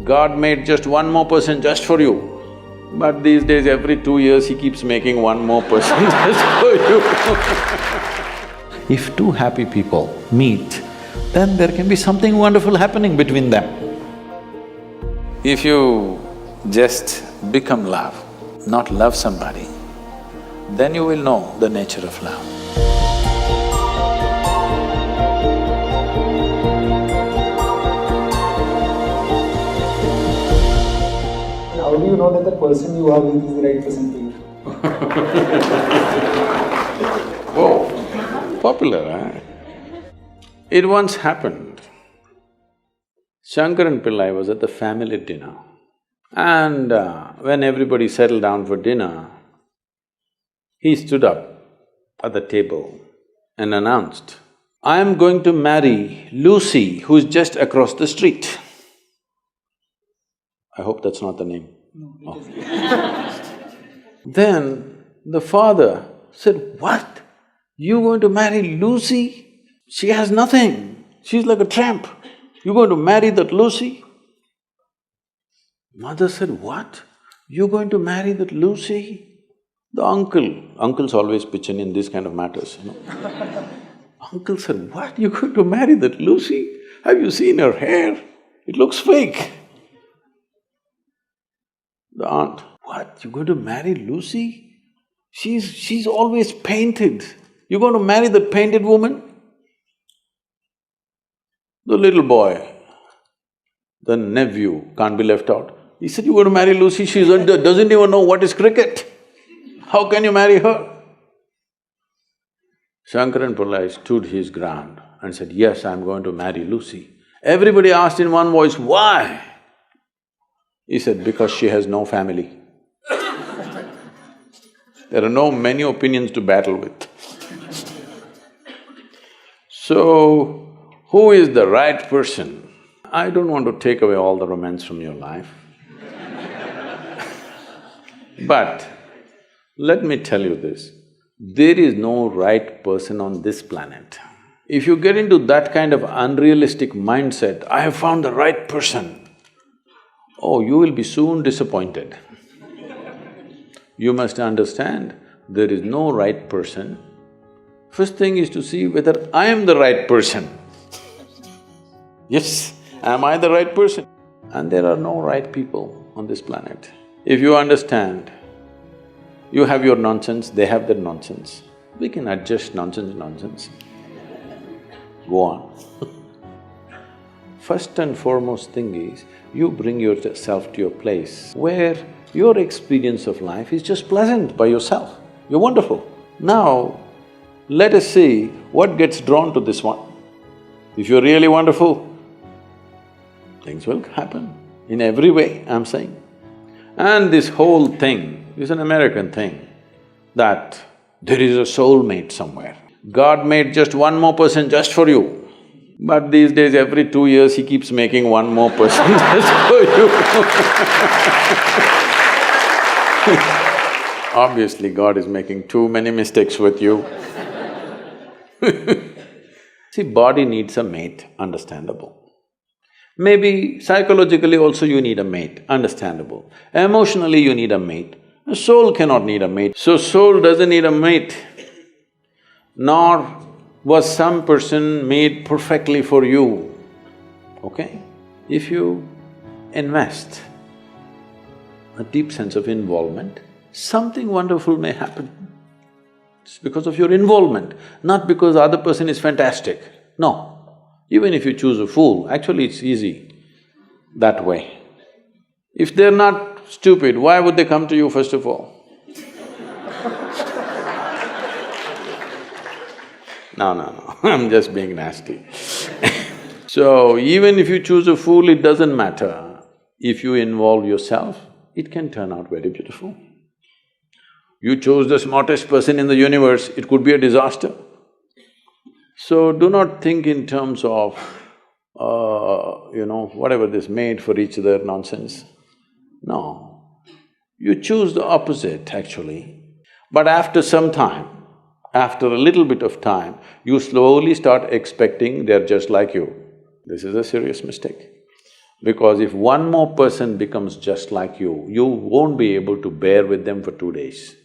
God made just one more person just for you, but these days every 2 years he keeps making one more person just for you. If two happy people meet, then there can be something wonderful happening between them. If you just become love, not love somebody, then you will know the nature of love. How do you know that the person you are with is the right person for you? Oh, popular, eh? It once happened. Shankaran Pillai was at the family dinner, and when everybody settled down for dinner, he stood up at the table and announced, "I am going to marry Lucy, who's just across the street." I hope that's not the name. No, it is. Then the father said, "What? You going to marry Lucy? She has nothing. She's like a tramp. You're going to marry that Lucy?" Mother said, "What? You're going to marry that Lucy?" The uncles always pitch in this kind of matters, you know. Uncle said, "What? You're going to marry that Lucy? Have you seen her hair? It looks fake." The aunt, "What? You're going to marry Lucy? She's always painted. You're going to marry that painted woman?" The little boy, the nephew, can't be left out. He said, "You're going to marry Lucy, she doesn't even know what is cricket. How can you marry her?" Shankaran Pillai stood his ground and said, "Yes, I'm going to marry Lucy." Everybody asked in one voice, "Why?" He said, "Because she has no family." There are no many opinions to battle with. So, who is the right person? I don't want to take away all the romance from your life. But let me tell you this, there is no right person on this planet. If you get into that kind of unrealistic mindset, "I have found the right person," oh, you will be soon disappointed. You must understand, there is no right person. First thing is to see whether I am the right person. Yes, am I the right person? And there are no right people on this planet. If you understand, you have your nonsense, they have their nonsense. We can adjust nonsense. Go on. First and foremost thing is, you bring yourself to your place where your experience of life is just pleasant by yourself. You're wonderful. Now, let us see what gets drawn to this one. If you're really wonderful, things will happen in every way, I'm saying. And this whole thing is an American thing, that there is a soulmate somewhere. God made just one more person just for you, but these days every 2 years he keeps making one more person just for you. Obviously, God is making too many mistakes with you. See, body needs a mate, understandable. Maybe psychologically also you need a mate, understandable. Emotionally you need a mate. A soul cannot need a mate. So soul doesn't need a mate, nor was some person made perfectly for you, okay? If you invest a deep sense of involvement, something wonderful may happen. It's because of your involvement, not because the other person is fantastic. No, even if you choose a fool, actually it's easy that way. If they're not stupid, why would they come to you first of all? No, I'm just being nasty. So, even if you choose a fool, it doesn't matter. If you involve yourself, it can turn out very beautiful. You chose the smartest person in the universe, it could be a disaster. So, do not think in terms of, whatever this made for each other nonsense. No, you choose the opposite actually. But after some time, after a little bit of time, you slowly start expecting they're just like you. This is a serious mistake. Because if one more person becomes just like you won't be able to bear with them for 2 days.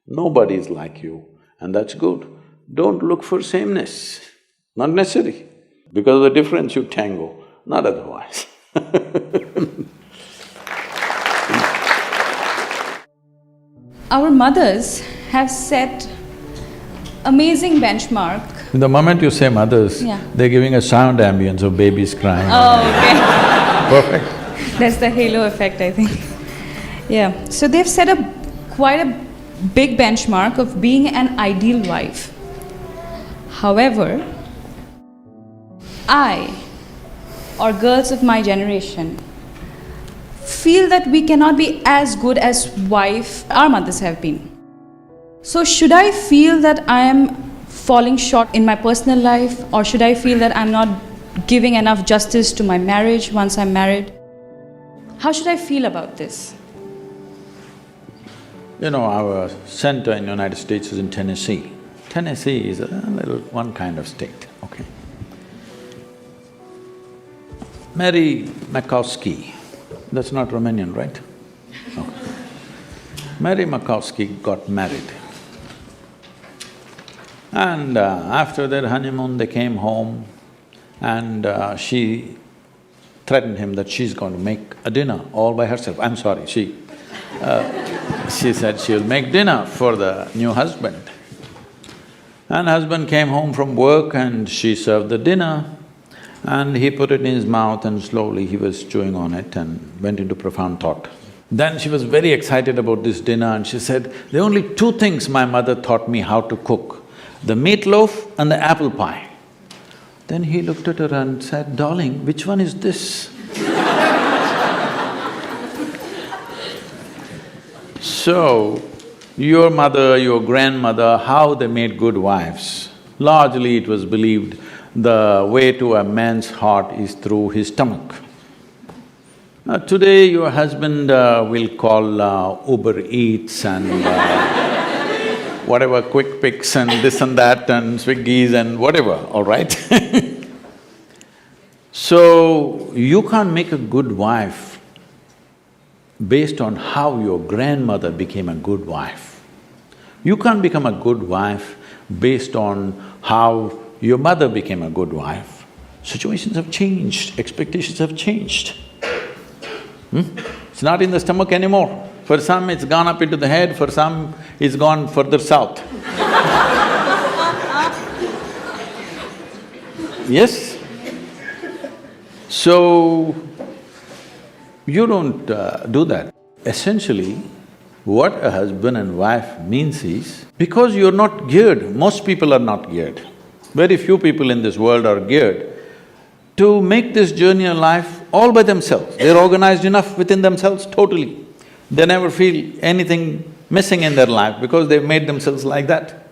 Nobody is like you, and that's good. Don't look for sameness, not necessary. Because of the difference you tango, not otherwise. Our mothers have set amazing benchmark. The moment you say mothers, Yeah. they're giving a sound ambience of babies crying. Oh, okay. Perfect. That's the halo effect, I think. Yeah. So they've set quite a big benchmark of being an ideal wife. However, I, or girls of my generation, feel that we cannot be as good as wife our mothers have been. So should I feel that I am falling short in my personal life, or should I feel that I'm not giving enough justice to my marriage once I'm married? How should I feel about this? You know, our center in United States is in Tennessee. Tennessee is a little one kind of state, okay? Mary Makowski, that's not Romanian, right? No. Mary Makowski got married. And after their honeymoon, they came home and she threatened him that she's going to make a dinner all by herself. I'm sorry, she said she'll make dinner for the new husband. And husband came home from work and she served the dinner and he put it in his mouth and slowly he was chewing on it and went into profound thought. Then she was very excited about this dinner and she said, there are only two things my mother taught me how to cook, the meatloaf and the apple pie. Then he looked at her and said, darling, which one is this? So, your mother, your grandmother, how they made good wives? Largely it was believed the way to a man's heart is through his stomach. Now today your husband will call Uber Eats and whatever, Quick Picks and this and that and Swiggies and whatever, all right? So, you can't make a good wife based on how your grandmother became a good wife. You can't become a good wife based on how your mother became a good wife. Situations have changed, expectations have changed. It's not in the stomach anymore. For some, it's gone up into the head, for some, it's gone further south. Yes? So, you don't do that. Essentially, what a husband and wife means is, because you're not geared, most people are not geared. Very few people in this world are geared to make this journey of life all by themselves. They're organized enough within themselves totally. They never feel anything missing in their life because they've made themselves like that.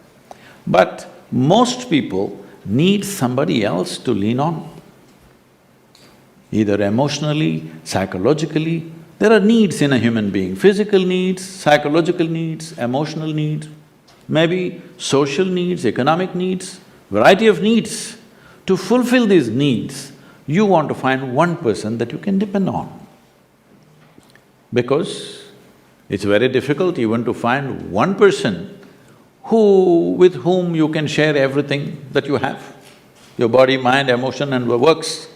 But most people need somebody else to lean on. Either emotionally, psychologically, there are needs in a human being, physical needs, psychological needs, emotional needs, maybe social needs, economic needs, variety of needs. To fulfill these needs, you want to find one person that you can depend on. Because it's very difficult even to find one person with whom you can share everything that you have, your body, mind, emotion and works.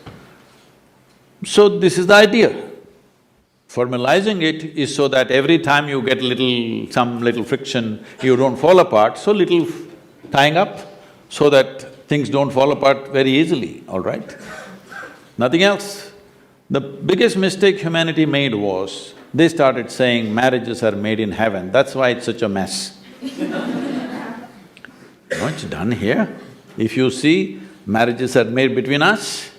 So this is the idea. Formalizing it is so that every time you get some little friction, you don't fall apart, so little tying up so that things don't fall apart very easily, all right? Nothing else. The biggest mistake humanity made was, they started saying marriages are made in heaven, that's why it's such a mess. No, it's done here. If you see, marriages are made between us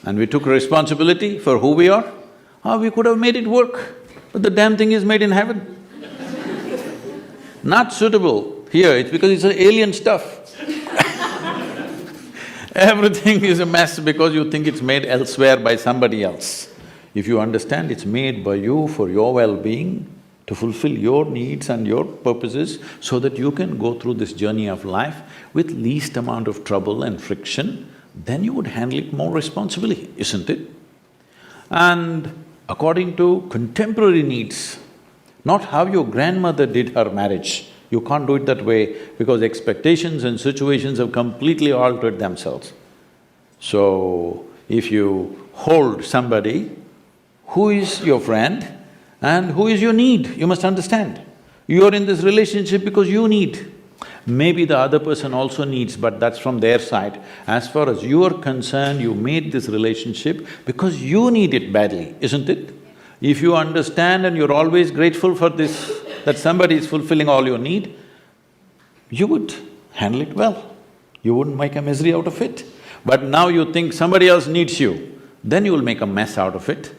and we took responsibility for who we are, we could have made it work, but the damn thing is made in heaven. Not suitable here, it's because it's alien stuff. Everything is a mess because you think it's made elsewhere by somebody else. If you understand it's made by you for your well-being, to fulfill your needs and your purposes so that you can go through this journey of life with least amount of trouble and friction, then you would handle it more responsibly, isn't it? and according to contemporary needs, not how your grandmother did her marriage. You can't do it that way because expectations and situations have completely altered themselves. So, if you hold somebody who is your friend and who is your need, you must understand. You are in this relationship because you need. Maybe the other person also needs, but that's from their side. As far as you are concerned, you made this relationship because you need it badly, isn't it? If you understand and you're always grateful for this, that somebody is fulfilling all your need, you would handle it well. You wouldn't make a misery out of it. But now you think somebody else needs you, then you will make a mess out of it.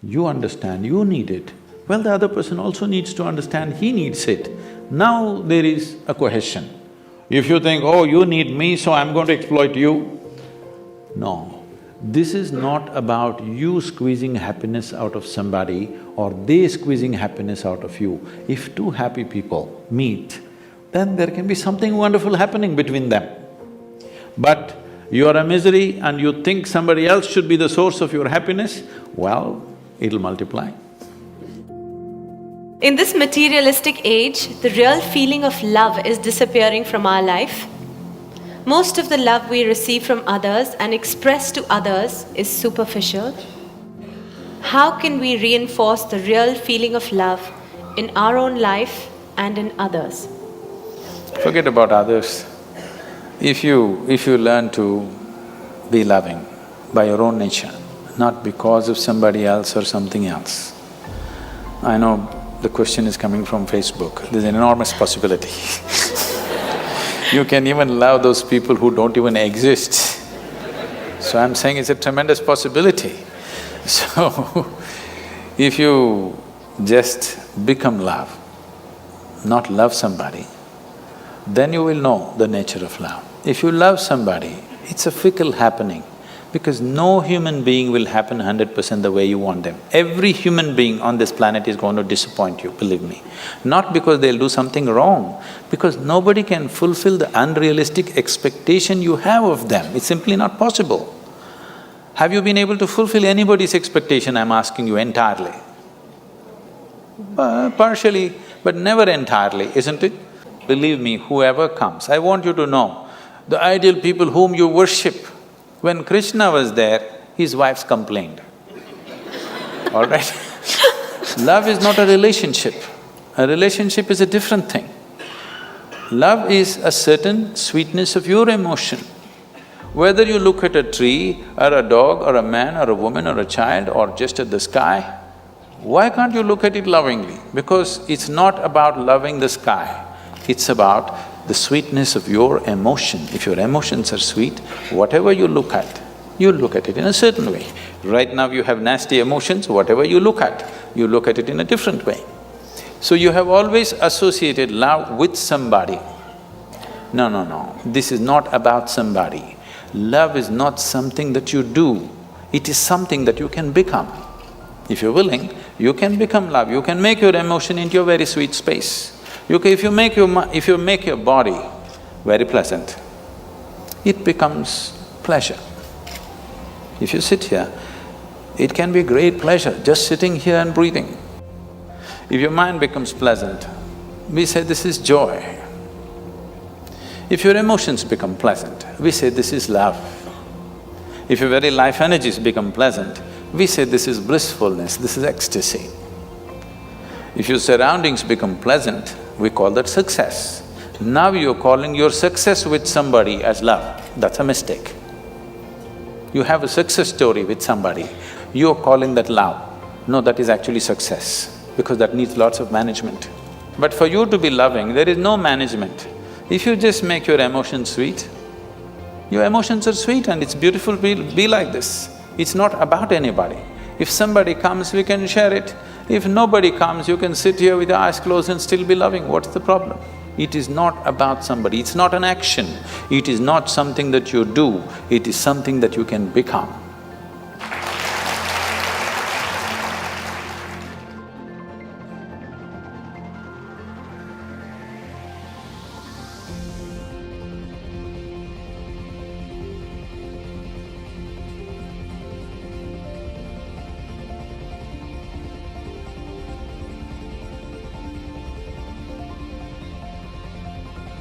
You understand, you need it. Well, the other person also needs to understand he needs it. Now there is a cohesion. If you think, oh, you need me, so I'm going to exploit you. No, this is not about you squeezing happiness out of somebody or they squeezing happiness out of you. If two happy people meet, then there can be something wonderful happening between them. But you are a misery and you think somebody else should be the source of your happiness, well, it'll multiply. In this materialistic age, the real feeling of love is disappearing from our life. Most of the love we receive from others and express to others is superficial. How can we reinforce the real feeling of love in our own life and in others? Forget about others. If you learn to be loving by your own nature, not because of somebody else or something else. I know the question is coming from Facebook, there's an enormous possibility. You can even love those people who don't even exist. So I'm saying it's a tremendous possibility. So, if you just become love, not love somebody, then you will know the nature of love. If you love somebody, it's a fickle happening because no human being will happen 100% the way you want them. Every human being on this planet is going to disappoint you, believe me. Not because they'll do something wrong, because nobody can fulfill the unrealistic expectation you have of them. It's simply not possible. Have you been able to fulfill anybody's expectation, I'm asking you, entirely? Partially, but never entirely, isn't it? Believe me, whoever comes, I want you to know, the ideal people whom you worship, when Krishna was there, his wives complained. All right? Love is not a relationship. A relationship is a different thing. Love is a certain sweetness of your emotion. Whether you look at a tree, or a dog, or a man, or a woman, or a child, or just at the sky, why can't you look at it lovingly? Because it's not about loving the sky, it's about the sweetness of your emotion. If your emotions are sweet, whatever you look at it in a certain way. Right now you have nasty emotions, whatever you look at it in a different way. So you have always associated love with somebody. No, this is not about somebody. Love is not something that you do, it is something that you can become. If you're willing, you can become love, you can make your emotion into a very sweet space. If you make your body very pleasant, it becomes pleasure. If you sit here, it can be great pleasure just sitting here and breathing. If your mind becomes pleasant, we say this is joy. If your emotions become pleasant, we say this is love. If your very life energies become pleasant, we say this is blissfulness, this is ecstasy. If your surroundings become pleasant, we call that success. Now you're calling your success with somebody as love, that's a mistake. You have a success story with somebody, you're calling that love. No, that is actually success, because that needs lots of management. But for you to be loving, there is no management. If you just make your emotions sweet, your emotions are sweet and it's beautiful to be like this. It's not about anybody. If somebody comes, we can share it. If nobody comes, you can sit here with your eyes closed and still be loving. What's the problem? It is not about somebody, it's not an action. It is not something that you do, it is something that you can become.